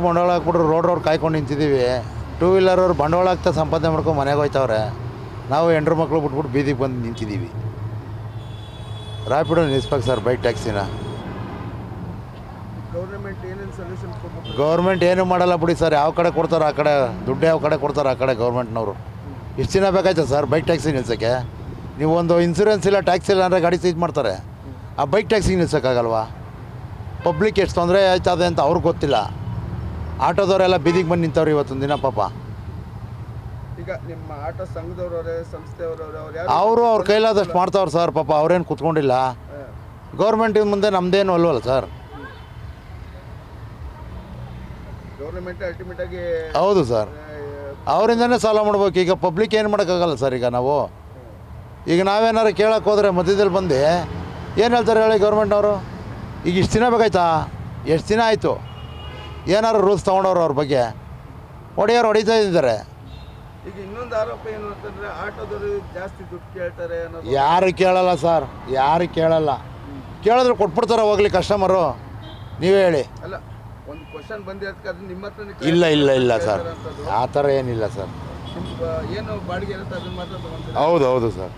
ಬಂಡವಾಳ ಹಾಕ್ಬಿಟ್ರು ರೋಡ್ ಕಾಯ್ಕೊಂಡು ನಿಂತಿದ್ದೀವಿ. Two wheeler ಅವ್ರು ಬಂಡವಾಳ ಹಾಕ್ತಾ ಸಂಪಾದನೆ ಮಾಡ್ಕೊಂಡು ಮನೆಗೆ ಹೋಯ್ತವ್ರೆ. ನಾವು ಹೆಂಡ್ರು ಮಕ್ಕಳು ಬಿಟ್ಬಿಟ್ಟು ಬೀದಿಗೆ ಬಂದು ನಿಂತಿದ್ದೀವಿ. ರ್ಯಾಪಿಡೋ ನಿಲ್ಲಿಸ್ಬೇಕು ಸರ್ ಬೈಕ್ ಟ್ಯಾಕ್ಸಿನ. ಗೌರ್ಮೆಂಟ್ ಏನು ಮಾಡಲ್ಲ ಬಿಡಿ ಸರ್. ಯಾವ ಕಡೆ ಕೊಡ್ತಾರೋ ಆ ಕಡೆ ದುಡ್ಡು, ಯಾವ ಕಡೆ ಕೊಡ್ತಾರೋ ಆ ಕಡೆ ಗೌರ್ಮೆಂಟ್ನವರು. ಇಷ್ಟು ದಿನ ಬೇಕಾಯ್ತು ಸರ್ ಬೈಕ್ ಟ್ಯಾಕ್ಸಿ ನಿಲ್ಸೋಕ್ಕೆ? ನೀವು ಒಂದು ಇನ್ಸೂರೆನ್ಸ್ ಇಲ್ಲ, ಟ್ಯಾಕ್ಸಿ ಇಲ್ಲ ಅಂದರೆ ಗಾಡಿ ಸೀಜ್ ಮಾಡ್ತಾರೆ. ಆ ಬೈಕ್ ಟ್ಯಾಕ್ಸಿ ನಿಲ್ಸೋಕ್ಕಾಗಲ್ವಾ? ಪಬ್ಲಿಕ್ ಎಷ್ಟು ತೊಂದರೆ ಆಯ್ತದೆ ಅಂತ ಅವ್ರಿಗೆ ಗೊತ್ತಿಲ್ಲ. ಆಟೋದವರೆಲ್ಲ ಬೀದಿಗೆ ಬಂದು ನಿಂತವ್ರು ಇವತ್ತೊಂದು ದಿನ ಪಾಪ. ಈಗ ನಿಮ್ಮ ಆಟೋ ಸಂಘದವ್ರವರೇ, ಸಂಸ್ಥೆಯವರವರೇ, ಅವರು ಅವ್ರ ಕೈಲಾದಷ್ಟು ಮಾಡ್ತಾವ್ರು ಸರ್. ಪಾಪ ಅವ್ರೇನು ಕೂತ್ಕೊಂಡಿಲ್ಲ. ಗೌರ್ಮೆಂಟಿನ ಮುಂದೆ ನಮ್ಮದೇನು ಅಲ್ವಲ್ಲ ಸರ್. ಗೌರ್ಮೆಂಟ್ ಅಲ್ಟಿಮೇಟ್ ಆಗಿ ಹೌದು ಸರ್, ಅವರಿಂದನೇ ಸಾಲ ಮಾಡ್ಬೇಕು. ಈಗ ಪಬ್ಲಿಕ್ ಏನು ಮಾಡೋಕ್ಕಾಗಲ್ಲ ಸರ್. ಈಗ ನಾವೇನಾರು ಕೇಳೋಕೆ ಹೋದರೆ ಮಧ್ಯದಲ್ಲಿ ಬಂದು ಏನು ಹೇಳ್ತಾರೆ ಹೇಳಿ ಗೌರ್ಮೆಂಟ್ನವರು? ಈಗ ಇಷ್ಟು ದಿನ ಬೇಕಾಯ್ತಾ? ಎಷ್ಟು ದಿನ ಆಯಿತು? ಏನಾರು ರೂಲ್ಸ್ ತೊಗೊಂಡವ್ರು ಅವ್ರ ಬಗ್ಗೆ? ಹೊಡಿತಾ ಇದ್ದಾರೆ. ಈಗ ಇನ್ನೊಂದು ಆರೋಪ ಏನು ಅಂತಂದರೆ ಆಟೋದವರು ಜಾಸ್ತಿ ದುಡ್ಡು ಕೇಳ್ತಾರೆ ಅನ್ನೋದು. ಯಾರು ಕೇಳಲ್ಲ ಸರ್, ಯಾರು ಕೇಳಲ್ಲ. ಕೇಳಿದ್ರೆ ಕೊಟ್ಬಿಡ್ತಾರೆ ಹೋಗ್ಲಿ ಕಸ್ಟಮರು. ನೀವೇ ಹೇಳಿ. ಅಲ್ಲ, ಒಂದು ಕ್ವಶನ್ ಬಂದಿರೋದಕ್ಕೆ ಅದು ನಿಮ್ಮ ಹತ್ರ ಇಲ್ಲ ಸರ್, ಆ ಥರ ಏನಿಲ್ಲ ಸರ್. ಏನು ಬಾಡಿಗೆ ಇರುತ್ತೆ ಅದನ್ನು ಮಾತ್ರ ತೊಗೊಂಡು. ಹೌದು ಸರ್.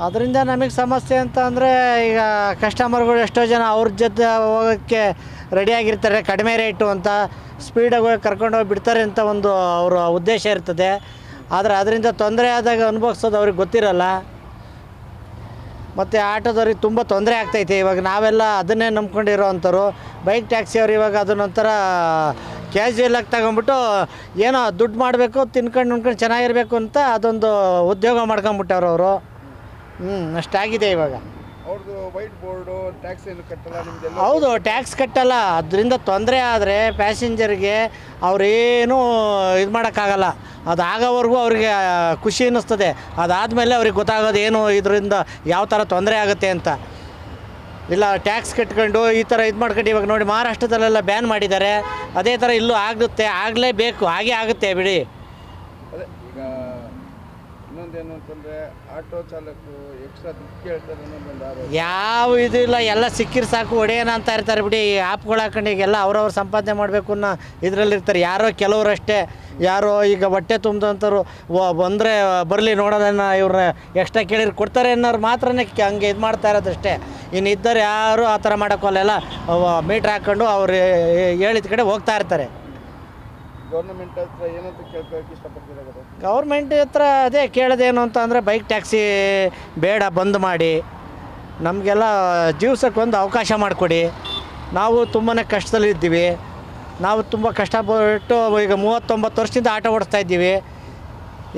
ಅದರಿಂದ ನಮಗೆ ಸಮಸ್ಯೆ ಅಂತ ಅಂದರೆ ಈಗ ಕಸ್ಟಮರ್ಗಳು ಎಷ್ಟೋ ಜನ ಅವ್ರ ಜೊತೆ ಹೋಗೋಕ್ಕೆ ರೆಡಿಯಾಗಿರ್ತಾರೆ. ಕಡಿಮೆ ರೇಟು ಅಂತ ಸ್ಪೀಡಾಗಿ ಹೋಗಿ ಕರ್ಕೊಂಡೋಗಿ ಬಿಡ್ತಾರೆ ಅಂತ ಒಂದು ಅವರ ಉದ್ದೇಶ ಇರ್ತದೆ. ಆದರೆ ಅದರಿಂದ ತೊಂದರೆ ಆದಾಗ ಅನುಭವಿಸೋದು ಅವ್ರಿಗೆ ಗೊತ್ತಿರಲ್ಲ. ಮತ್ತು ಆಟೋದವ್ರಿಗೆ ತುಂಬ ತೊಂದರೆ ಆಗ್ತೈತೆ. ಇವಾಗ ನಾವೆಲ್ಲ ಅದನ್ನೇ ನಂಬ್ಕೊಂಡಿರೋ ಅಂಥವ್ರು. ಬೈಕ್ ಟ್ಯಾಕ್ಸಿಯವ್ರು ಇವಾಗ ಅದನ್ನೊಂಥರ ಕ್ಯಾಶುಯಲಾಗಿ ತಗೊಂಬಿಟ್ಟು ಏನೋ ದುಡ್ಡು ಮಾಡಬೇಕು, ತಿನ್ಕೊಂಡು ಚೆನ್ನಾಗಿರಬೇಕು ಅಂತ ಅದೊಂದು ಉದ್ಯೋಗ ಮಾಡ್ಕೊಂಬಿಟ್ಟವ್ರು ಅವರು. ಅಷ್ಟಾಗಿದೆ ಇವಾಗ. ಅವ್ರದ್ದು ವೈಟ್ ಬೋರ್ಡು ಟ್ಯಾಕ್ಸ್ ಏನು ಕಟ್ಟಲ್ಲ ನಿಮ್ದೆಲ್ಲ? ಹೌದು, ಟ್ಯಾಕ್ಸ್ ಕಟ್ಟಲ್ಲ. ಅದರಿಂದ ತೊಂದರೆ ಆದರೆ ಪ್ಯಾಸೆಂಜರ್ಗೆ ಅವರೇನು ಇದು ಮಾಡೋಕ್ಕಾಗಲ್ಲ. ಅದಾಗೋವರೆಗೂ ಅವ್ರಿಗೆ ಖುಷಿ ಅನ್ನಿಸ್ತದೆ. ಅದಾದಮೇಲೆ ಅವ್ರಿಗೆ ಗೊತ್ತಾಗೋದು ಏನು ಇದರಿಂದ ಯಾವ ಥರ ತೊಂದರೆ ಆಗುತ್ತೆ ಅಂತ. ಇಲ್ಲ ಟ್ಯಾಕ್ಸ್ ಕಟ್ಕೊಂಡು ಈ ಥರ ಇದು ಮಾಡ್ಕೊಂಡು ಇವಾಗ ನೋಡಿ ಮಹಾರಾಷ್ಟ್ರದಲ್ಲೆಲ್ಲ ಬ್ಯಾನ್ ಮಾಡಿದ್ದಾರೆ. ಅದೇ ಥರ ಇಲ್ಲೂ ಆಗುತ್ತೆ, ಆಗಲೇಬೇಕು, ಹಾಗೆ ಆಗುತ್ತೆ ಬಿಡಿ. ಅದೇ ಈಗ ಇನ್ನೊಂದೇನು ಅಂತಂದರೆ ಆಟೋ ಚಾಲಕರು ಎಕ್ಸ್ಟ್ರಾ ದುಡ್ಡು ಕೇಳ್ತಾರೆ ಅನ್ನೋದೊಂದು ಆರೋಪ. ಯಾವ ಇದು ಇಲ್ಲ, ಎಲ್ಲ ಸಿಕ್ಕಿರು ಸಾಕು ಹೊಡೆಯೋಣ ಅಂತ ಇರ್ತಾರೆ ಬಿಡಿ. ಆ್ಯಪ್ಗಳು ಹಾಕೊಂಡು ಈಗೆಲ್ಲ ಅವ್ರವ್ರು ಸಂಪಾದನೆ ಮಾಡಬೇಕು ಅನ್ನೋ ಇದರಲ್ಲಿರ್ತಾರೆ. ಯಾರೋ ಕೆಲವರಷ್ಟೇ, ಯಾರೋ ಈಗ ಹೊಟ್ಟೆ ತುಂಬಿದಂಥವ್ರು ಬಂದರೆ ಬರಲಿ ನೋಡೋದನ್ನು ಇವ್ರನ್ನ ಎಕ್ಸ್ಟ್ರಾ ಕೇಳಿರು ಕೊಡ್ತಾರೆ ಅನ್ನೋರು ಮಾತ್ರನೇ ಹಂಗೆ ಇದು ಮಾಡ್ತಾ ಇರೋದಷ್ಟೇ. ಇನ್ನು ಇದ್ದರೆ ಯಾರು ಆ ಥರ ಮಾಡೋಕ್ಕೋಲ್ಲ. ಮೀಟ್ರ್ ಹಾಕ್ಕೊಂಡು ಅವ್ರು ಹೇಳಿದ ಕಡೆ ಹೋಗ್ತಾ ಇರ್ತಾರೆ. ಗೌರ್ಮೆಂಟ್ ಹತ್ರ ಏನಂತ ಕೇಳ್ಕೊಳ್ಳೋಕೆ ಇಷ್ಟಪಡ್ತಿದ್ದಾರೆ? ಗೌರ್ಮೆಂಟ್ ಹತ್ರ ಅದೇ ಕೇಳೋದೇನು ಅಂತ ಅಂದರೆ ಬೈಕ್ ಟ್ಯಾಕ್ಸಿ ಬೇಡ, ಬಂದ್ ಮಾಡಿ. ನಮಗೆಲ್ಲ ಜೀವ್ಸಕ್ಕೊಂದು ಅವಕಾಶ ಮಾಡಿಕೊಡಿ. ನಾವು ತುಂಬಾ ಕಷ್ಟದಲ್ಲಿದ್ದೀವಿ. ನಾವು ತುಂಬ ಕಷ್ಟಪಟ್ಟು ಈಗ 39 ವರ್ಷದಿಂದ ಆಟೋ ಓಡಿಸ್ತಾ ಇದ್ದೀವಿ.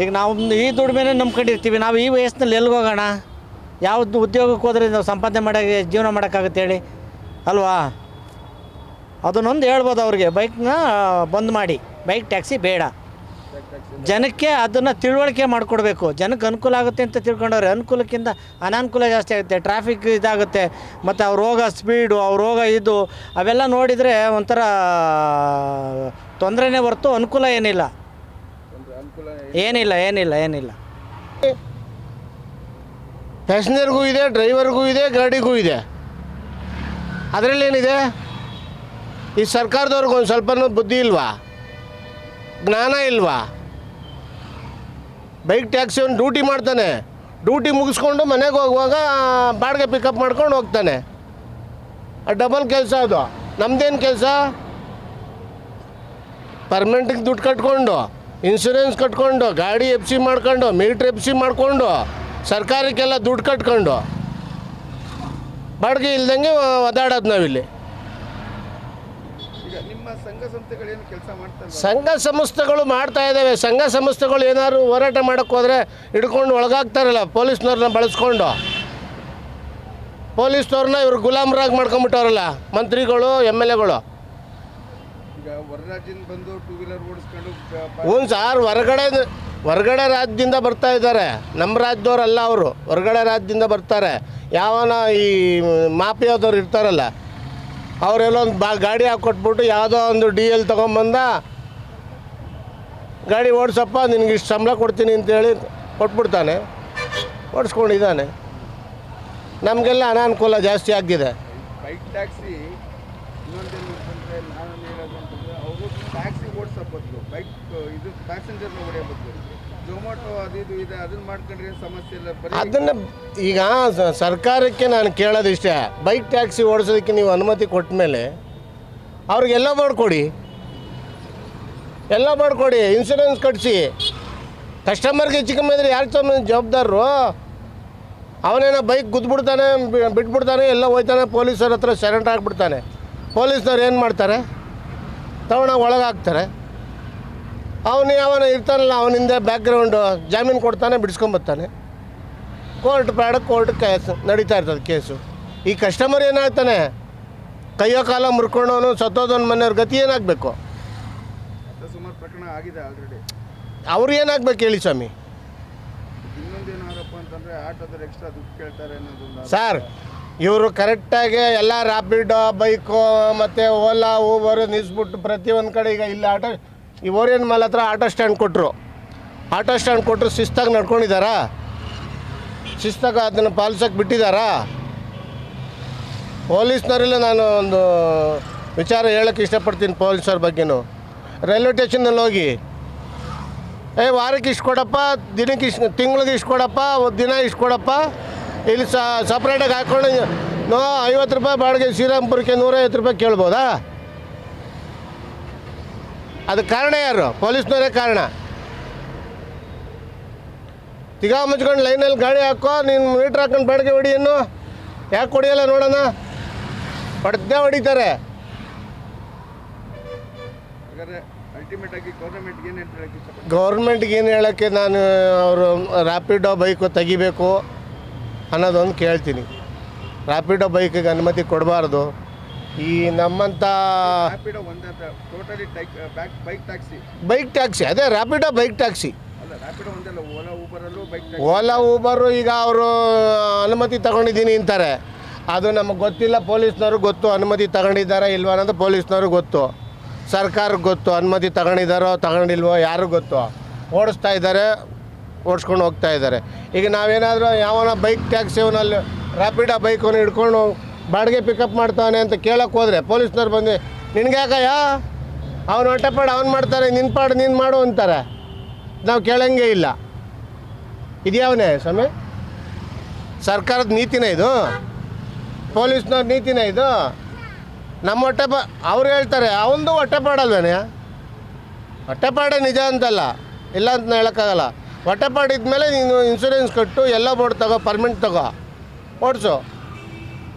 ಈಗ ನಾವು ಈ ದುಡಿಮೆನೇ ನಂಬ್ಕೊಂಡಿರ್ತೀವಿ. ನಾವು ಈ ವಯಸ್ಸಿನಲ್ಲಿ ಎಲ್ಲಿಗೆ ಹೋಗೋಣ? ಯಾವುದು ಉದ್ಯೋಗಕ್ಕೆ ಹೋದ್ರೆ ನಾವು ಸಂಪಾದನೆ ಮಾಡೋಕ್ಕೆ ಜೀವನ ಮಾಡೋಕ್ಕಾಗುತ್ತೆ ಹೇಳಿ ಅಲ್ವಾ? ಅದನ್ನೊಂದು ಹೇಳ್ಬೋದು ಅವ್ರಿಗೆ, ಬೈಕ್ನ ಬಂದ್ ಮಾಡಿ, ಬೈಕ್ ಟ್ಯಾಕ್ಸಿ ಬೇಡ. ಜನಕ್ಕೆ ಅದನ್ನು ತಿಳುವಳಿಕೆ ಮಾಡಿಕೊಡ್ಬೇಕು. ಜನಕ್ಕೆ ಅನುಕೂಲ ಆಗುತ್ತೆ ಅಂತ ತಿಳ್ಕೊಂಡವ್ರೆ. ಅನುಕೂಲಕ್ಕಿಂತ ಅನಾನುಕೂಲ ಜಾಸ್ತಿ ಆಗುತ್ತೆ. ಟ್ರಾಫಿಕ್ ಇದಾಗುತ್ತೆ. ಮತ್ತು ಅವ್ರು ಹೋಗೋ ಸ್ಪೀಡು, ಅವ್ರು ಹೋಗೋ ಇದು ಅವೆಲ್ಲ ನೋಡಿದರೆ ಒಂಥರ ತೊಂದರೆನೇ ಹೊರತು ಅನುಕೂಲ ಏನಿಲ್ಲ. ಏನಿಲ್ಲ. ಪ್ಯಾಸೆಂಜರ್ಗೂ ಇದೆ, ಡ್ರೈವರ್ಗೂ ಇದೆ, ಗಾಡಿಗೂ ಇದೆ. ಅದರಲ್ಲೇನಿದೆ? ಈ ಸರ್ಕಾರದವ್ರಿಗೆ ಒಂದು ಸ್ವಲ್ಪ ಬುದ್ಧಿ ಇಲ್ವಾ? ಜ್ಞಾನ ಇಲ್ವಾ? ಬೈಕ್ ಟ್ಯಾಕ್ಸಿ ಒಂದು ಡ್ಯೂಟಿ ಮಾಡ್ತಾನೆ. ಡ್ಯೂಟಿ ಮುಗಿಸ್ಕೊಂಡು ಮನೆಗೆ ಹೋಗುವಾಗ ಬಾಡಿಗೆ ಪಿಕಪ್ ಮಾಡ್ಕೊಂಡು ಹೋಗ್ತಾನೆ. ಡಬಲ್ ಕೆಲಸ ಅದು. ನಮ್ಮದೇನು ಕೆಲಸ? ಪರ್ಮನೆಂಟಿಗೆ ದುಡ್ಡು ಕಟ್ಕೊಂಡು, ಇನ್ಶೂರೆನ್ಸ್ ಕಟ್ಕೊಂಡು, ಗಾಡಿ ಎಫ್ ಸಿ ಮಾಡ್ಕೊಂಡು, ಮೀಟ್ರ್ ಎಫ್ ಸಿ ಮಾಡಿಕೊಂಡು, ಸರ್ಕಾರಕ್ಕೆಲ್ಲ ದುಡ್ಡು ಕಟ್ಕೊಂಡು ಬಾಡಿಗೆ ಇಲ್ದಂಗೆ ಒದಾಡೋದು ನಾವಿಲ್ಲಿ. ಈಗ ನಿಮ್ಮ ಸಂಘ ಸಂಸ್ಥೆಗಳೇನು ಕೆಲಸ ಮಾಡ್ತಾರೆ? ಸಂಘ ಸಂಸ್ಥೆಗಳು ಮಾಡ್ತಾ ಇದ್ದಾವೆ. ಸಂಘ ಸಂಸ್ಥೆಗಳು ಏನಾದ್ರು ಹೋರಾಟ ಮಾಡೋಕ್ಕೆ ಹೋದರೆ ಹಿಡ್ಕೊಂಡು ಒಳಗಾಗ್ತಾರಲ್ಲ ಪೊಲೀಸ್ನವ್ರನ್ನ ಬಳಸ್ಕೊಂಡು. ಪೊಲೀಸ್ನವ್ರನ್ನ ಇವ್ರು ಗುಲಾಮರಾಗಿ ಮಾಡ್ಕೊಂಬಿಟ್ಟವ್ರಲ್ಲ ಮಂತ್ರಿಗಳು, MLAಗಳು. ಈಗ ಹೊರ ರಾಜ್ಯದಿಂದ ಬಂದು ಟೂ ವೀಲರ್ ಓಡಿಸ್ಕೊಂಡು ಹ್ಞೂ ಸಾರ್, ಹೊರಗಡೆ ರಾಜ್ಯದಿಂದ ಬರ್ತಾ ಇದ್ದಾರೆ. ನಮ್ಮ ರಾಜ್ಯದವ್ರಲ್ಲ ಅವರು, ಹೊರಗಡೆ ರಾಜ್ಯದಿಂದ ಬರ್ತಾರೆ. ಯಾವನ ಈ ಮಾಫಿಯಾದವ್ರು ಇರ್ತಾರಲ್ಲ, ಅವರೆಲ್ಲ ಒಂದು ಗಾಡಿ ಹಾಕ್ಕೊಟ್ಬಿಟ್ಟು ಯಾವುದೋ ಒಂದು DL ತೊಗೊಂಬಂದ, ಗಾಡಿ ಓಡಿಸಪ್ಪ ನಿನಗೆ ಇಷ್ಟು ಸಂಬಳ ಕೊಡ್ತೀನಿ ಅಂತೇಳಿ ಕೊಟ್ಬಿಡ್ತಾನೆ, ಓಡಿಸ್ಕೊಂಡಿದ್ದಾನೆ. ನಮಗೆಲ್ಲ ಅನಾನುಕೂಲ ಜಾಸ್ತಿ ಆಗಿದೆ. ಬೈಕ್ ಟ್ಯಾಕ್ಸಿ ಇನ್ನೊಂದೇನು ಅಂತಂದರೆ ನಾನು ಹೇಳೋದು ಅಂತಂದರೆ ಅವರು ಬದಲು ಬೈಕ್ ಇದು ಪ್ಯಾಸೆಂಜರ್ನ ಹೊಡೆಯೋ ಬದಲು ಝೊಮ್ಯಾಟೊ ಅದು ಇದು ಇದೆ ಅದನ್ನ ಮಾಡ್ಕೊಂಡ್ರೆ ಏನು ಸಮಸ್ಯೆ ಇಲ್ಲ. ಬರೀ ಅದನ್ನು ಈಗ ಸರ್ಕಾರಕ್ಕೆ ನಾನು ಕೇಳೋದಿಷ್ಟೇ, ಬೈಕ್ ಟ್ಯಾಕ್ಸಿ ಓಡಿಸೋದಕ್ಕೆ ನೀವು ಅನುಮತಿ ಕೊಟ್ಟ ಮೇಲೆ ಅವ್ರಿಗೆಲ್ಲ ಮಾಡಿಕೊಡಿ, ಎಲ್ಲ ಮಾಡಿಕೊಡಿ, ಇನ್ಸೂರೆನ್ಸ್ ಕಟ್ಟಿಸಿ. ಕಸ್ಟಮರ್ಗೆ ಹೆಚ್ಚು ಕಮ್ಮಿ ಅಂದರೆ ಯಾರು ಜವಾಬ್ದಾರರು? ಅವನೇನೋ ಬೈಕ್ ಗುದ್ಬಿಡ್ತಾನೆ, ಬಿಟ್ಬಿಡ್ತಾನೆ, ಎಲ್ಲ ಹೋಯ್ತಾನೆ, ಪೊಲೀಸರ ಹತ್ರ ಸರೆಂಡರ್ ಆಗಿಬಿಡ್ತಾನೆ. ಪೊಲೀಸ್ನವ್ರು ಏನು ಮಾಡ್ತಾರೆ? ತಗೊಂಡೋಗಿ ಒಳಗೆ ಹಾಕ್ತಾರೆ. ಅವನು ಯಾವನ ಇರ್ತಾನಲ್ಲ, ಅವನಿಂದ ಬ್ಯಾಕ್ಗ್ರೌಂಡು ಜಾಮೀನು ಕೊಡ್ತಾನೆ, ಬಿಡಿಸ್ಕೊಂಬರ್ತಾನೆ. ಕೋರ್ಟ್ ಕೇಸ್ ನಡೀತಾ ಇರ್ತದೆ ಕೇಸು. ಈ ಕಸ್ಟಮರ್ ಏನಾಗ್ತಾನೆ? ಕೈಯೋ ಕಾಲ ಮುರ್ಕೊಂಡವನು ಸತ್ತೋದವನ ಮನೆಯವ್ರ ಗತಿ ಏನಾಗಬೇಕು? ಸುಮಾರು ಪ್ರಕರಣ ಆಗಿದೆ ಆಲ್ರೆಡಿ. ಅವ್ರು ಏನಾಗಬೇಕು ಹೇಳಿ ಸ್ವಾಮಿ? ಇನ್ನೊಂದೇನು ಆರೋಪ ಅಂತಂದರೆ ಆಟೋದಲ್ಲಿ ಎಕ್ಸ್ಟ್ರಾ ದುಡ್ಡು ಕೇಳ್ತಾರೆ ಅನ್ನೋದೊಂದು. ಸರ್, ಇವರು ಕರೆಕ್ಟಾಗಿ ಎಲ್ಲ ರ್ಯಾಪಿಡೋ ಬೈಕು ಮತ್ತು ಓಲಾ ಊಬರು ನಿಲ್ಲಿಸ್ಬಿಟ್ಟು ಪ್ರತಿಯೊಂದು ಕಡೆ ಈಗ ಇಲ್ಲಿ ಈ ಓರಿಯನ್ ಮಾಲ್ ಹತ್ರ ಆಟೋ ಸ್ಟ್ಯಾಂಡ್ ಕೊಟ್ಟರು ಶಿಸ್ತಾಗಿ ನಡ್ಕೊಂಡಿದ್ದಾರಾ? ಶಿಸ್ತಾಗಿ ಅದನ್ನು ಪಾಲಿಸೋಕೆ ಬಿಟ್ಟಿದ್ದಾರಾ? ಪೊಲೀಸ್ನವರೆಲ್ಲ ನಾನು ಒಂದು ವಿಚಾರ ಹೇಳೋಕ್ಕೆ ಇಷ್ಟಪಡ್ತೀನಿ ಪೊಲೀಸರ ಬಗ್ಗೆನೂ. ರೈಲ್ವೆ ಸ್ಟೇಷನ್ನಲ್ಲಿ ಹೋಗಿ ವಾರಕ್ಕೆ ಇಷ್ಟು ಕೊಡಪ್ಪ, ದಿನಕ್ಕೆ ಇಷ್ಟು, ತಿಂಗಳಿಗೆ ಇಷ್ಟು ಕೊಡಪ್ಪ, ದಿನ ಇಷ್ಟು ಕೊಡಪ್ಪ, ಇಲ್ಲಿ ಸಪ್ರೇಟಾಗಿ ಹಾಕ್ಕೊಂಡು 50 ರೂಪಾಯಿ ಬಾಡಿಗೆ ಶ್ರೀರಾಮ್ಪುರಕ್ಕೆ 150 ರೂಪಾಯಿ ಕೇಳ್ಬೋದಾ? ಅದಕ್ಕೆ ಕಾರಣ ಯಾರು? ಪೊಲೀಸ್ನವರೇ ಕಾರಣ. ತಿಗಾ ಮುಚ್ಕೊಂಡು ಲೈನಲ್ಲಿ ಗಾಡಿ ಹಾಕೋ, ನೀನು ಮೀಟ್ರ್ ಹಾಕೊಂಡು ಬಾಡಿಗೆ ಹೊಡಿ, ಇನ್ನು ಯಾಕೆ ಹೊಡಿಯಲ್ಲ ನೋಡೋಣ? ಹೊಡೆದೇ ಹೊಡಿತಾರೆ. ಹಾಗಾದ್ರೆ ಅಲ್ಟಿಮೇಟ್ ಆಗಿ ಗೌರ್ಮೆಂಟ್ಗೆ ಏನು ಹೇಳಕ್ಕೆ ಇಷ್ಟಪಡ್ತೀನಿ? ಗೌರ್ಮೆಂಟ್ಗೆ ಏನು ಹೇಳೋಕ್ಕೆ ನಾನು ಅವರು ರ್ಯಾಪಿಡೋ ಬೈಕು ತೆಗಿಬೇಕು ಅನ್ನೋದೊಂದು ಕೇಳ್ತೀನಿ. ರ್ಯಾಪಿಡೋ ಬೈಕಿಗೆ ಅನುಮತಿ ಕೊಡಬಾರ್ದು. ಈ ನಮ್ಮಂಥ ರ್ಯಾಪಿಡೋ ಒಂದೇ ಟೋಟಲಿ ಬೈಕ್ ಟ್ಯಾಕ್ಸಿ, ಅದೇ ರ್ಯಾಪಿಡೋ ಬೈಕ್ ಟ್ಯಾಕ್ಸಿ ಅಲ್ಲ, ರ್ಯಾಪಿಡೋ ಒಂದೇ ಅಲ್ಲ, ಓಲಾ ಊಬರಲ್ಲೂ ಬೈಕ್ ಓಲಾ ಊಬರು ಈಗ ಅವರು ಅನುಮತಿ ತಗೊಂಡಿದ್ದೀನಿ ಅಂತಾರೆ. ಅದು ನಮಗೆ ಗೊತ್ತಿಲ್ಲ. ಪೊಲೀಸ್ನವ್ರಿಗೆ ಗೊತ್ತು ಅನುಮತಿ ತಗೊಂಡಿದ್ದಾರಾ ಇಲ್ವ ಅನ್ನೋದು. ಪೊಲೀಸ್ನವ್ರಿಗೆ ಗೊತ್ತು, ಸರ್ಕಾರಕ್ಕೆ ಗೊತ್ತು ಅನುಮತಿ ತಗೊಂಡಿದ್ದಾರೋ ತಗೊಂಡಿಲ್ವೋ, ಯಾರಿಗೂ ಗೊತ್ತು. ಓಡಿಸ್ತಾ ಇದ್ದಾರೆ, ಓಡಿಸ್ಕೊಂಡು ಹೋಗ್ತಾ ಇದ್ದಾರೆ. ಈಗ ನಾವೇನಾದರೂ ಯಾವನ ಬೈಕ್ ಟ್ಯಾಕ್ಸಿ ಅವನಲ್ಲಿ ರ್ಯಾಪಿಡೋ ಬೈಕನ್ನು ಹಿಡ್ಕೊಂಡು ಬಾಡಿಗೆ ಪಿಕಪ್ ಮಾಡ್ತಾನೆ ಅಂತ ಕೇಳೋಕ್ಕೆ ಹೋದರೆ ಪೊಲೀಸ್ನವ್ರು ಬಂದು ನಿನಗೆ ಯಾಕಯ್ಯ, ಅವನು ಹೊಟ್ಟೆಪಾಡು ಅವ್ನು ಮಾಡ್ತಾರೆ, ನಿನ್ನ ಪಾಡು ನೀನು ಮಾಡು ಅಂತಾರೆ. ನಾವು ಕೇಳಂಗೆ ಇಲ್ಲ. ಇದ್ಯಾವನೇ ಸ್ವಾಮಿ? ಸರ್ಕಾರದ ನೀತಿನೇ ಇದು? ಪೊಲೀಸ್ನವ್ರ ನೀತಿನೇ ಇದು? ನಮ್ಮ ಅವ್ರು ಹೇಳ್ತಾರೆ ಅವನದು ಹೊಟ್ಟೆಪಾಡಲ್ವೇನೆ? ಹೊಟ್ಟೆಪಾಡೇ ನಿಜ ಅಂತಲ್ಲ, ಇಲ್ಲ ಅಂತ ಹೇಳೋಕ್ಕಾಗಲ್ಲ. ಹೊಟ್ಟೆಪಾಡಿದ್ಮೇಲೆ ನೀನು ಇನ್ಸೂರೆನ್ಸ್ ಕಟ್ಟು, ಎಲ್ಲ ಬೋರ್ಡ್ ತಗೋ, ಪರ್ಮಿಟ್ ತಗೋ, ಓಡಿಸು.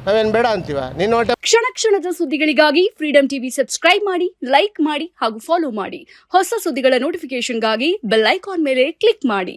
ನಾವೇನು ಬೇಡ ಅಂತೀವ? ನಿನ್ನ ಹೊಟ್ಟೆ ಕ್ಷಣ ಕ್ಷಣದ ಸುದ್ದಿಗಳಿಗಾಗಿ ಫ್ರೀಡಂ ಟಿವಿ ಸಬ್ಸ್ಕ್ರೈಬ್ ಮಾಡಿ, ಲೈಕ್ ಮಾಡಿ ಹಾಗೂ ಫಾಲೋ ಮಾಡಿ. ಹೊಸ ಸುದ್ದಿಗಳ ನೋಟಿಫಿಕೇಶನ್ಗಾಗಿ ಬೆಲ್ ಐಕಾನ್ ಮೇಲೆ ಕ್ಲಿಕ್ ಮಾಡಿ.